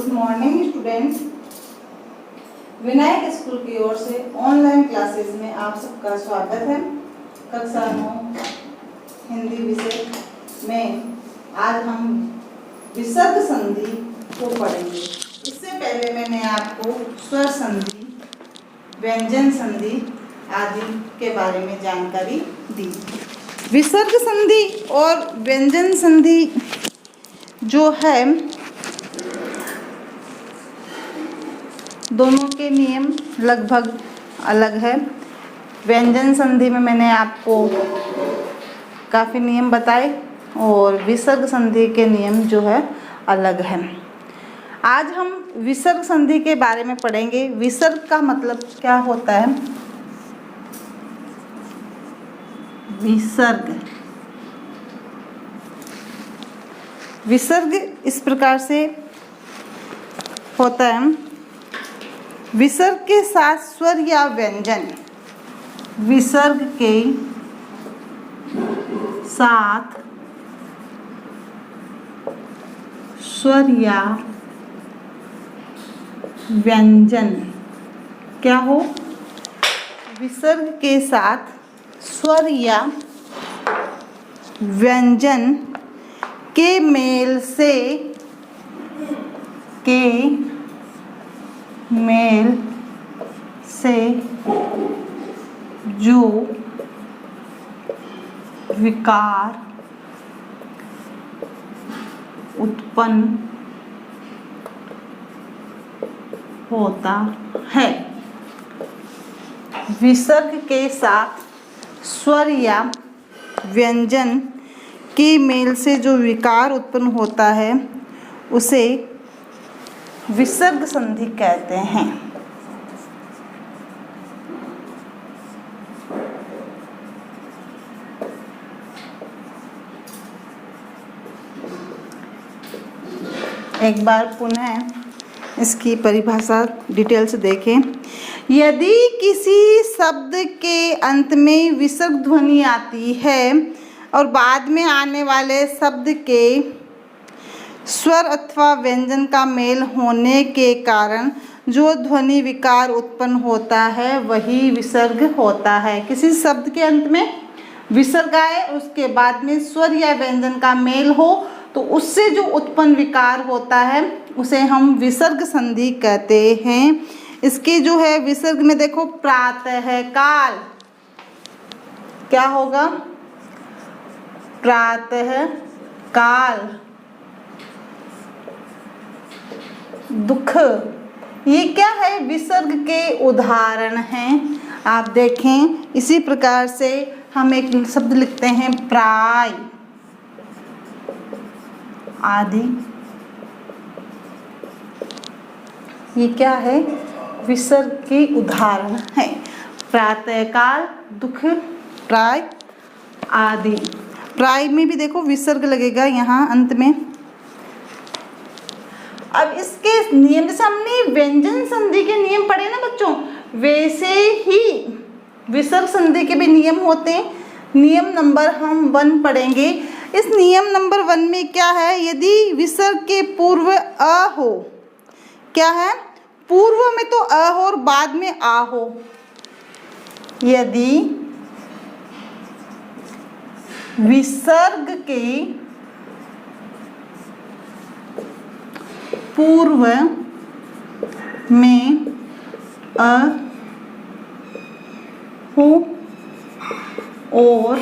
Good morning students. Vinayak school की ओर से online classes में आप सबका स्वागत है। कक्षा 9 हिंदी विषय में आज हम विसर्ग संधि को पढ़ेंगे। इससे पहले मैंने आपको स्वर संधि, व्यंजन संधि आदि के बारे में जानकारी दी। विसर्ग संधि और व्यंजन संधि जो है दोनों के नियम लगभग अलग है। व्यंजन संधि में मैंने आपको काफ़ी नियम बताए और विसर्ग संधि के नियम जो है अलग है। आज हम विसर्ग संधि के बारे में पढ़ेंगे। विसर्ग का मतलब क्या होता है? विसर्ग इस प्रकार से होता है। विसर्ग के साथ स्वर या व्यंजन, विसर्ग के साथ स्वर या व्यंजन क्या हो? विसर्ग के साथ स्वर या व्यंजन के मेल से जो विकार उत्पन्न होता है। विसर्ग के साथ स्वर या व्यंजन के मेल से जो विकार उत्पन्न होता है उसे विसर्ग संधि कहते हैं। एक बार पुनः इसकी परिभाषा डिटेल से देखें। यदि किसी शब्द के अंत में विसर्ग ध्वनि आती है और बाद में आने वाले शब्द के स्वर अथवा व्यंजन का मेल होने के कारण जो ध्वनि विकार उत्पन्न होता है वही विसर्ग होता है। किसी शब्द के अंत में विसर्ग आए, उसके बाद में स्वर या व्यंजन का मेल हो तो उससे जो उत्पन्न विकार होता है उसे हम विसर्ग संधि कहते हैं। इसके जो है विसर्ग में देखो, प्रातः काल क्या होगा? प्रातः काल, दुख, ये क्या है? विसर्ग के उदाहरण हैं। आप देखें इसी प्रकार से हम एक शब्द लिखते हैं प्राय आदि। ये क्या है? विसर्ग के उदाहरण है। प्रातःकाल, दुख, प्राय आदि। प्राय में भी देखो विसर्ग लगेगा यहाँ अंत में। अब इसके नियम, जैसे हमने व्यंजन संधि के नियम पढ़े ना बच्चों, वैसे ही विसर्ग संधि के भी नियम होते हैं। नियम नंबर हम 1 पढ़ेंगे। इस नियम नंबर 1 में क्या है? यदि विसर्ग के पूर्व अ हो, क्या है? पूर्व में तो अ हो और बाद में आ हो। यदि विसर्ग के पूर्व में अ हो और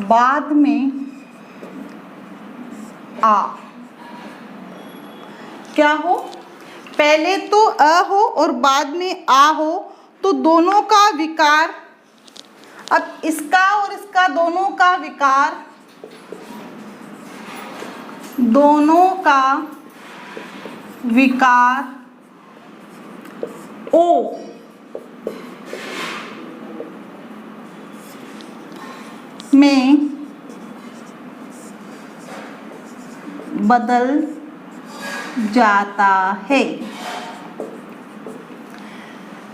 बाद में आ, क्या हो? पहले तो अ हो और बाद में आ हो तो दोनों का विकार, अब इसका और इसका दोनों का विकार, दोनों का विकार ओ में बदल जाता है।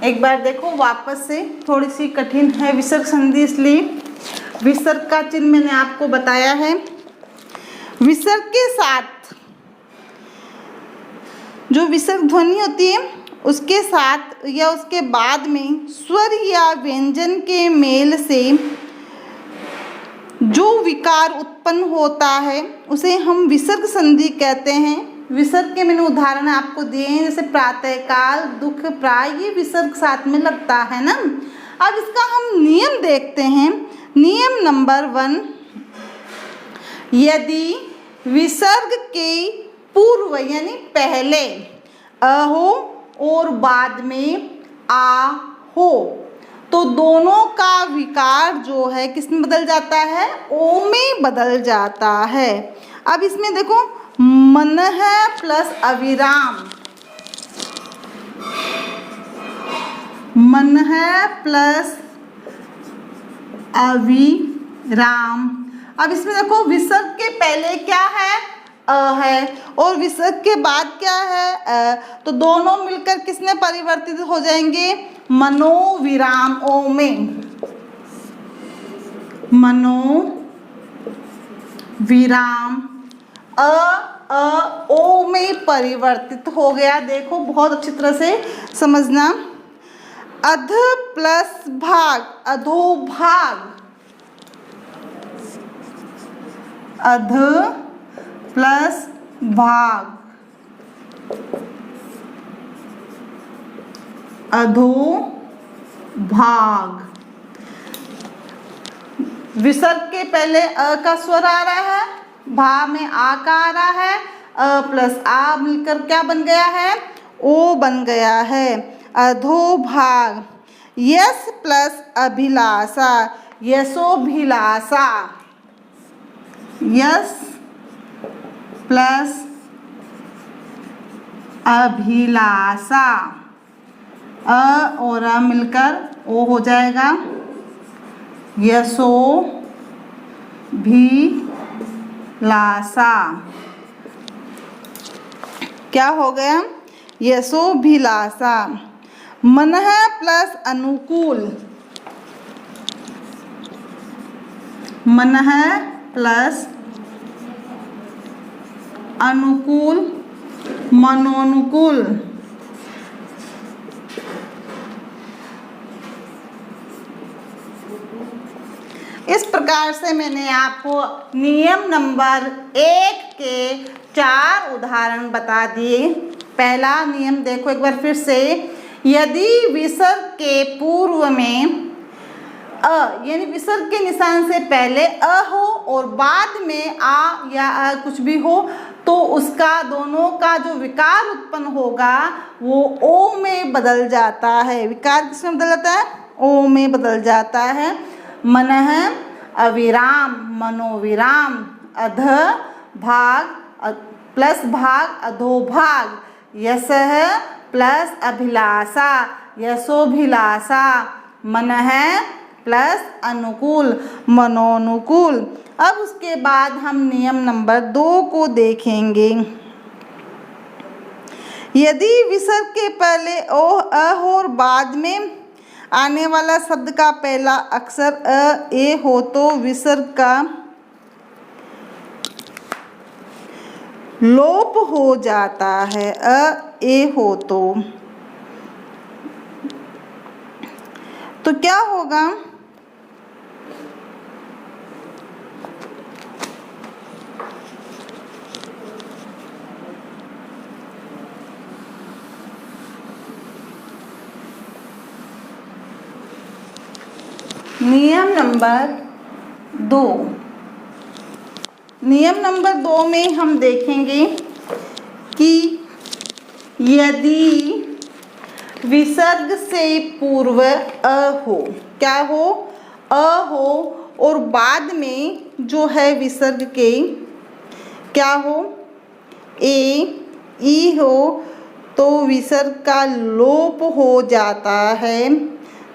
एक बार देखो वापस से, थोड़ी सी कठिन है विसर्ग संधि, इसलिए विसर्ग का चिन्ह मैंने आपको बताया है। विसर्ग के साथ जो विसर्ग ध्वनि होती है उसके साथ या उसके बाद में स्वर या व्यंजन के मेल से जो विकार उत्पन्न होता है उसे हम विसर्ग संधि कहते हैं। विसर्ग के मैंने उदाहरण आपको दिए हैं, जैसे प्रातःकाल, दुख, प्राय, ये विसर्ग साथ में लगता है ना। अब इसका हम नियम देखते हैं। नियम नंबर 1, यदि विसर्ग के पूर्व यानी पहले अ हो और बाद में आ हो तो दोनों का विकार जो है किस में बदल जाता है? ओ में बदल जाता है। अब इसमें देखो, मन है प्लस अविराम, मन है प्लस अविराम। अब इसमें देखो, विसर्ग के पहले क्या है? अ है, और विसर्ग के बाद क्या है? अ। तो दोनों मिलकर किसमें परिवर्तित हो जाएंगे? मनोविराम ओ में, मनोविराम ओ में परिवर्तित हो गया। देखो बहुत अच्छी तरह से समझना। अध प्लस भाग, अधोभाग, अध प्लस भाग, अधोभाग। विसर्ग के पहले अ का स्वर आ रहा है, भा में आ का आ रहा है, अ प्लस आ मिलकर क्या बन गया है? ओ बन गया है, अधोभाग। यस प्लस अभिलाषा, यशोभिलाषा, यस प्लस अभिलाषा, अ और अ मिलकर ओ हो जाएगा, यशोभिलाषा। क्या हो गया? यशोभिलाषा। मनः प्लस अनुकूल, मनः प्लस अनुकूल, मनोनुकूल। इस प्रकार से मैंने आपको नियम नंबर 1 के 4 उदाहरण बता दिए। पहला नियम देखो एक बार फिर से, यदि विसर्ग के पूर्व में अ यानी विसर्ग के निशान से पहले अ हो और बाद में आ या अ कुछ भी हो तो उसका दोनों का जो विकार उत्पन्न होगा वो ओ में बदल जाता है। विकार किसमें बदल जाता है? ओ में बदल जाता है। मनः अविराम, मनोविराम, अध भाग प्लस भाग, अधोभाग। यशः प्लस अभिलाषा, यशोभिलाषा। मनः प्लस अनुकूल, मनोनुकूल। अब उसके बाद हम नियम नंबर 2 को देखेंगे। यदि विसर्ग के पहले ओ अ हो और बाद में आने वाला शब्द का पहला अक्षर अ ए हो तो विसर्ग का लोप हो जाता है। अ ए हो तो क्या होगा? नियम नंबर 2, नियम नंबर 2 में हम देखेंगे कि यदि विसर्ग से पूर्व अ हो, क्या हो? अ हो और बाद में जो है विसर्ग के क्या हो? ए ई हो तो विसर्ग का लोप हो जाता है,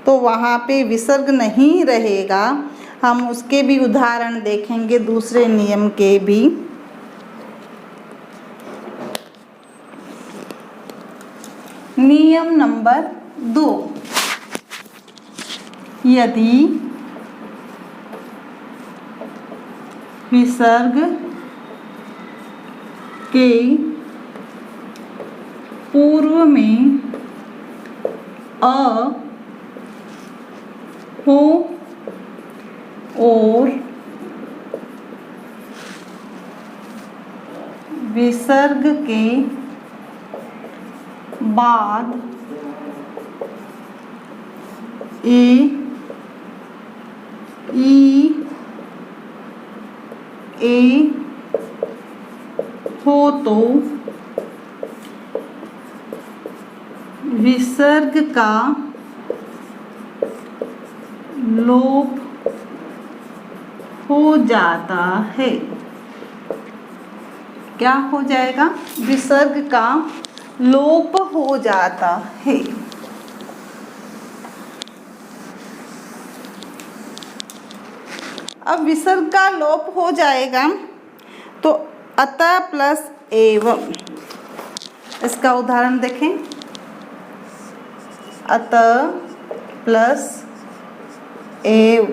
तो वहाँ पे विसर्ग नहीं रहेगा। हम उसके भी उदाहरण देखेंगे, दूसरे नियम के भी। नियम नंबर 2, यदि विसर्ग के पूर्व में अ हो और विसर्ग के बाद ए ई ए हो तो विसर्ग का लोप हो जाता है। क्या हो जाएगा? विसर्ग का लोप हो जाता है। अब विसर्ग का लोप हो जाएगा तो अतः प्लस एवं, इसका उदाहरण देखें। अतः प्लस एव,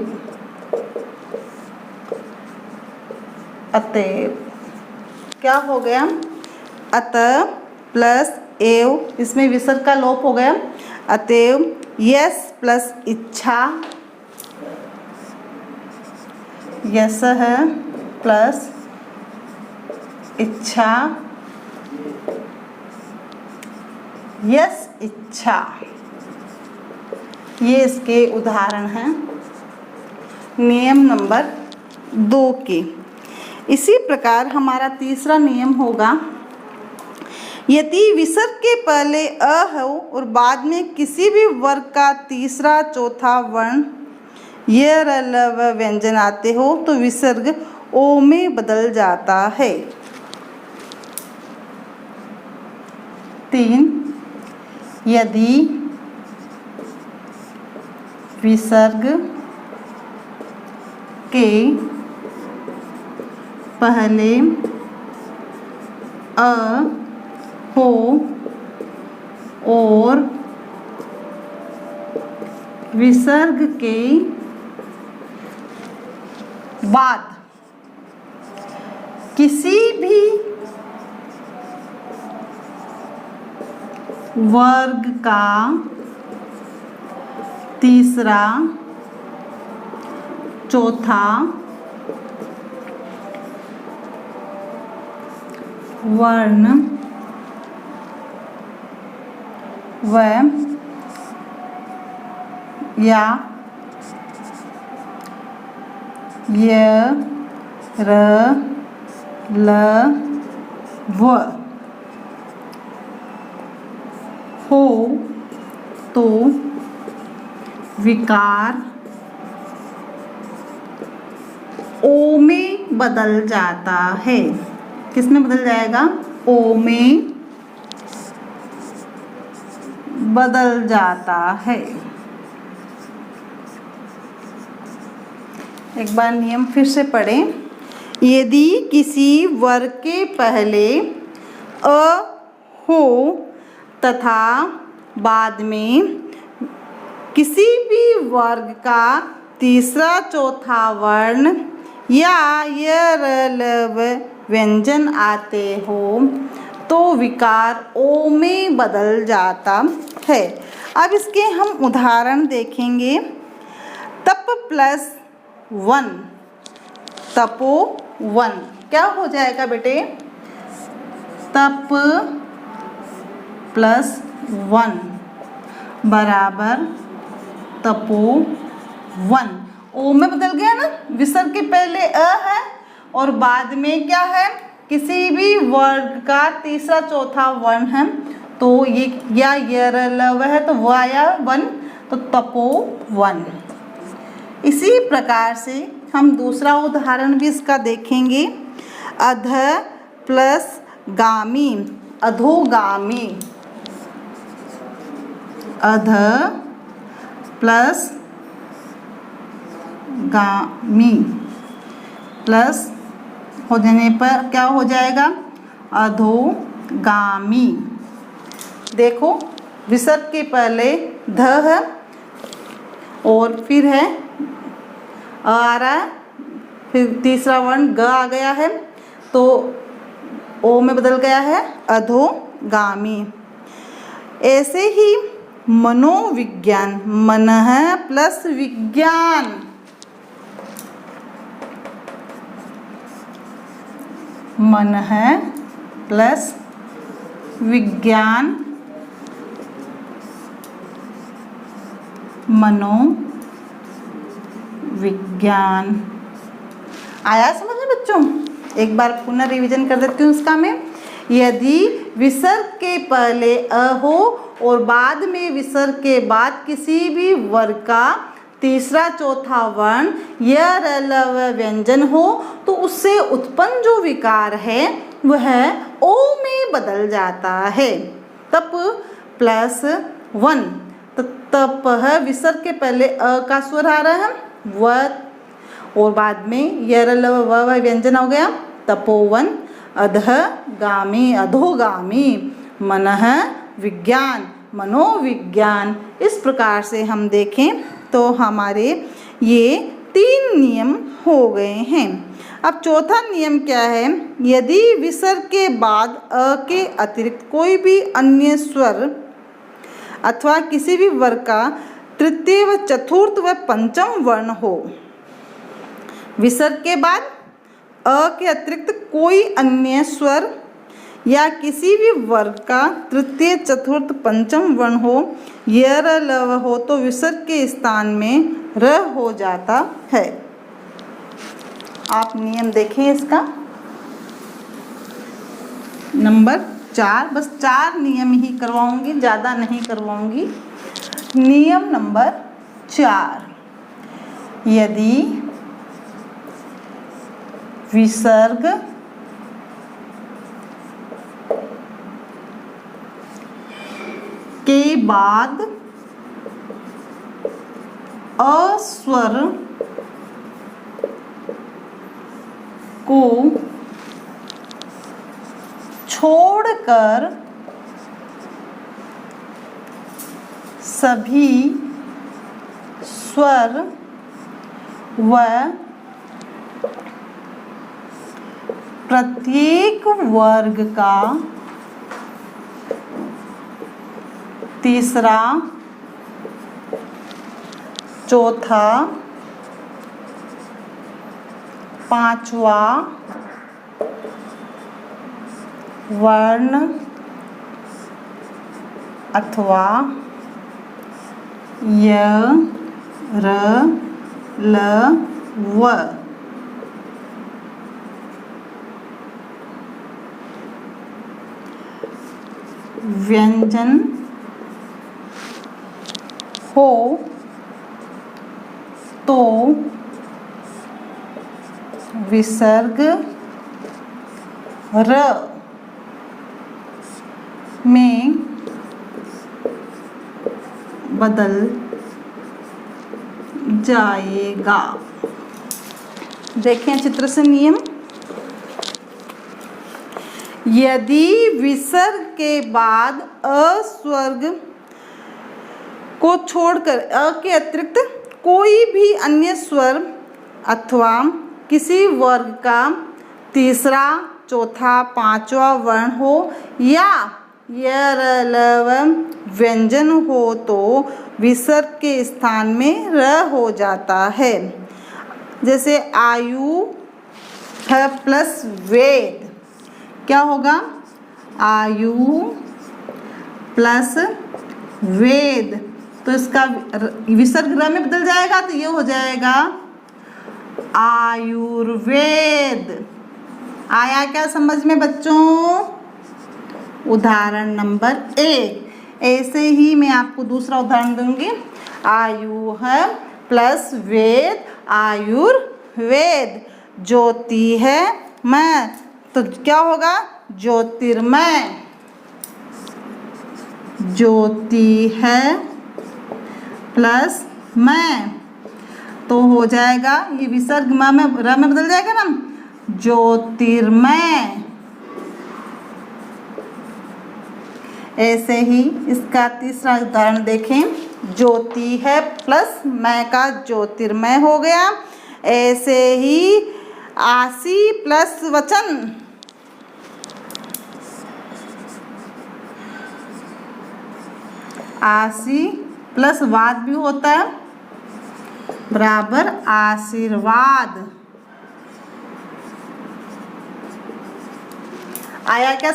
अतएव। क्या हो गया? अतः प्लस एव, इसमें विसर्ग का लोप हो गया। अतएव यस प्लस इच्छा, यस है प्लस इच्छा, यस इच्छा। ये इसके उदाहरण हैं नियम नंबर 2 के। इसी प्रकार हमारा तीसरा नियम होगा, यदि विसर्ग के पहले अ हो और बाद में किसी भी वर्ग का तीसरा चौथा वर्ण य र ल व व्यंजन आते हो तो विसर्ग ओ में बदल जाता है। 3, यदि विसर्ग के पहले अ हो और विसर्ग के बाद किसी भी वर्ग का तीसरा चौथा वर्ण व या य र ल व हो तो विकार ओ में बदल जाता है। किस में बदल जाएगा? ओ में बदल जाता है। एक बार नियम फिर से पढ़ें। यदि किसी वर्ग के पहले अ हो तथा बाद में किसी भी वर्ग का तीसरा चौथा वर्ण या य र ल व व्यंजन आते हो तो विकार ओ में बदल जाता है। अब इसके हम उदाहरण देखेंगे। तप प्लस 1, तपोवन। क्या हो जाएगा बेटे? तप प्लस 1 बराबर तपोवन। ओ में बदल गया ना, विसर्ग के पहले अ है और बाद में क्या है? किसी भी वर्ग का तीसरा चौथा वर्ण है, तो ये या य र ल व है तो व आया वन, तो तपोवन। इसी प्रकार से हम दूसरा उदाहरण भी इसका देखेंगे। अध प्लस गामी, अधोगामी। अध प्लस गामी प्लस हो जाने पर क्या हो जाएगा? अधोगामी। देखो विसर्ग के पहले ध है और फिर है आ रहा है, फिर तीसरा वर्ण ग आ गया है, तो ओ में बदल गया है अधोगामी। ऐसे ही मनोविज्ञान, मनः प्लस विज्ञान, मनः प्लस विज्ञान, मनोविज्ञान। आया समझ में बच्चों? एक बार पुनः रिवीजन कर देती हूँ उसका मैं। यदि विसर्ग के पहले अ हो और बाद में विसर्ग के बाद किसी भी वर्ग का तीसरा चौथा वर्ण या र ल व व्यंजन हो तो उससे उत्पन्न जो विकार है वह ओ में बदल जाता है। तप प्लस वन, तो तप विसर्ग के पहले अ का स्वर आ रहा है व और बाद में य र ल व व्यंजन हो गया तपोवन, अधः गामी, अधोगामी, मनः विज्ञान, मनोविज्ञान। इस प्रकार से हम देखें तो हमारे ये 3 नियम हो गए हैं। अब चौथा नियम क्या है? यदि विसर्ग के बाद अ के अतिरिक्त कोई भी अन्य स्वर अथवा किसी भी वर्ग का तृतीय व चतुर्थ व पंचम वर्ण हो, विसर्ग के बाद अ के अतिरिक्त कोई अन्य स्वर या किसी भी वर्ग का तृतीय चतुर्थ पंचम वर्ण हो, य र ल व हो तो विसर्ग के स्थान में र हो जाता है। आप नियम देखें इसका नंबर 4, बस 4 नियम ही करवाऊंगी, ज़्यादा नहीं करवाऊंगी। नियम नंबर 4, यदि विसर्ग के बाद अस्वर को छोड़कर सभी स्वर व प्रत्येक वर्ग का तीसरा चौथा पांचवा वर्ण अथवा य र ल व व्यंजन हो तो विसर्ग र में बदल जाएगा। देखें चित्र से नियम। यदि विसर्ग के बाद अस्वर्ग को छोड़कर अ के अतिरिक्त कोई भी अन्य स्वर अथवा किसी वर्ग का तीसरा चौथा पांचवा वर्ण हो या य र ल व व्यंजन हो तो विसर्ग के स्थान में र हो जाता है। जैसे आयु है प्लस वेद, क्या होगा? आयु प्लस वेद, तो इसका विसर्ग र में बदल जाएगा तो ये हो जाएगा आयुर्वेद। आया क्या समझ में बच्चों? उदाहरण नंबर 1। ऐसे ही मैं आपको दूसरा उदाहरण दूंगी। आयु है प्लस वेद, आयुर्वेद। ज्योति है मैं, तो क्या होगा? ज्योतिर्मय। ज्योति है प्लस मैं, तो हो जाएगा ये विसर्ग म में र में बदल जाएगा ना, ज्योतिर्मय। ऐसे ही इसका तीसरा उदाहरण देखें। ज्योति है प्लस मैं का ज्योतिर्मय हो गया। ऐसे ही आसी प्लस वचन, आशी प्लस वाद भी होता है बराबर आशीर्वाद। आया क्या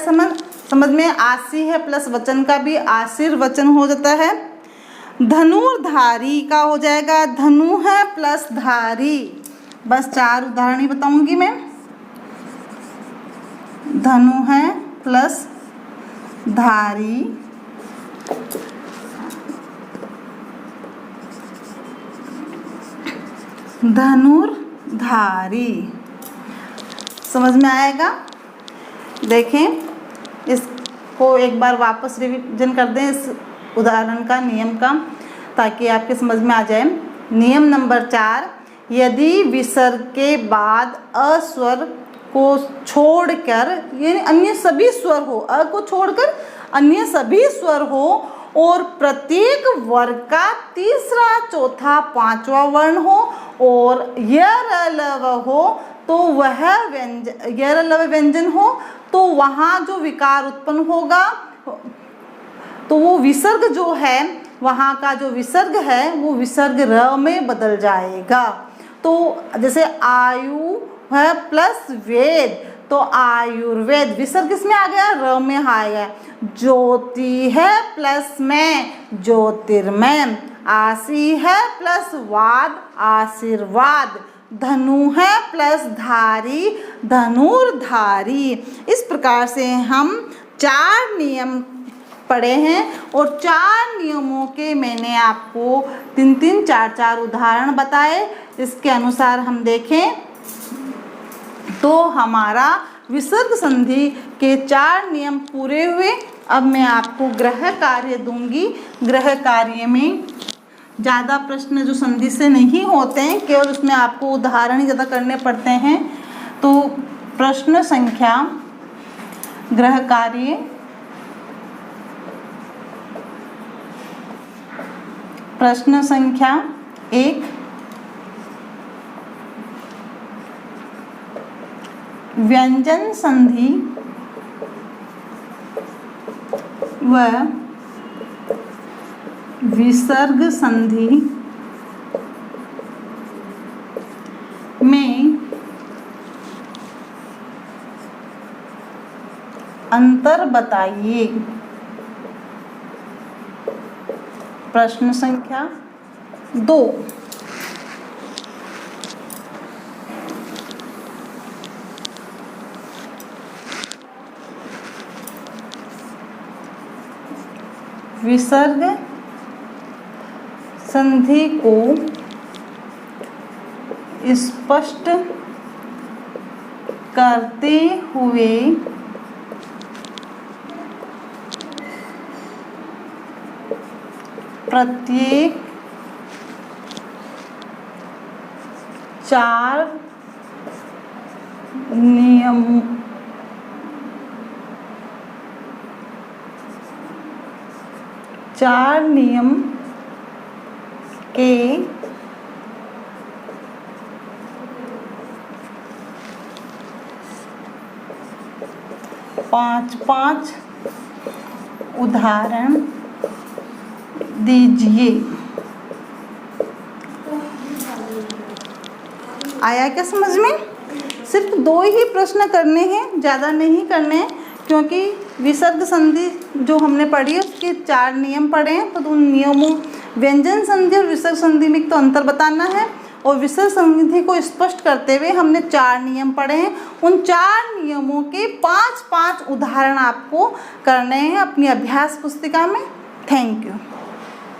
समझ में? आशी है प्लस वचन का भी आशीर्वचन हो जाता है। धनुर्धारी का हो जाएगा धनु है प्लस धारी। बस 4 उदाहरण ही बताऊंगी मैं। धनु है प्लस धारी, धनुर्धारी। समझ में आएगा? देखें, इसको एक बार वापस रिवीजन कर दें इस उदाहरण का, नियम का, ताकि आपके समझ में आ जाए। नियम नंबर 4, यदि विसर्ग के बाद अस्वर को छोड़कर यानी अन्य सभी स्वर हो, अ को छोड़कर अन्य सभी स्वर हो और प्रत्येक वर्ग का तीसरा, चौथा, पांचवा वर्ण हो और यरलव हो तो वह व्यंजन, यरलव व्यंजन हो तो वहाँ जो विकार उत्पन्न होगा तो वो विसर्ग जो है, वहाँ का जो विसर्ग है वो विसर्ग र में बदल जाएगा। तो जैसे आयु है प्लस वेद, तो आयुर्वेद विसर्ग किसमें आ गया? र में आ गया। ज्योति है प्लस में ज्योतिर्मय, आशी है प्लस वाद आशीर्वाद, धनु है प्लस धारी धनुर्धारी। इस प्रकार से हम 4 नियम पढ़े हैं और 4 नियमों के मैंने आपको 3-3, 4-4 उदाहरण बताए। इसके अनुसार हम देखें तो हमारा विसर्ग संधि के 4 नियम पूरे हुए। अब मैं आपको गृह कार्य दूंगी। गृह कार्य में ज़्यादा प्रश्न जो संधि से नहीं होते हैं, केवल उसमें आपको उदाहरण ही ज़्यादा करने पड़ते हैं। तो प्रश्न संख्या गृह कार्य प्रश्न संख्या 1, व्यंजन संधि व विसर्ग संधि में अंतर बताइए। प्रश्न संख्या 2, विसर्ग संधि को स्पष्ट करते हुए प्रत्येक 4 नियम के 5-5 उदाहरण दीजिए। आया क्या समझ में? सिर्फ 2 ही प्रश्न करने हैं, ज़्यादा नहीं करने हैं, क्योंकि विसर्ग संधि जो हमने पढ़ी है उसके 4 नियम पढ़े हैं। तो उन नियमों, व्यंजन संधि और विसर्ग संधि में तो अंतर बताना है और विसर्ग संधि को स्पष्ट करते हुए हमने 4 नियम पढ़े हैं। उन 4 नियमों के 5-5 उदाहरण आपको करने हैं अपनी अभ्यास पुस्तिका में। Thank you.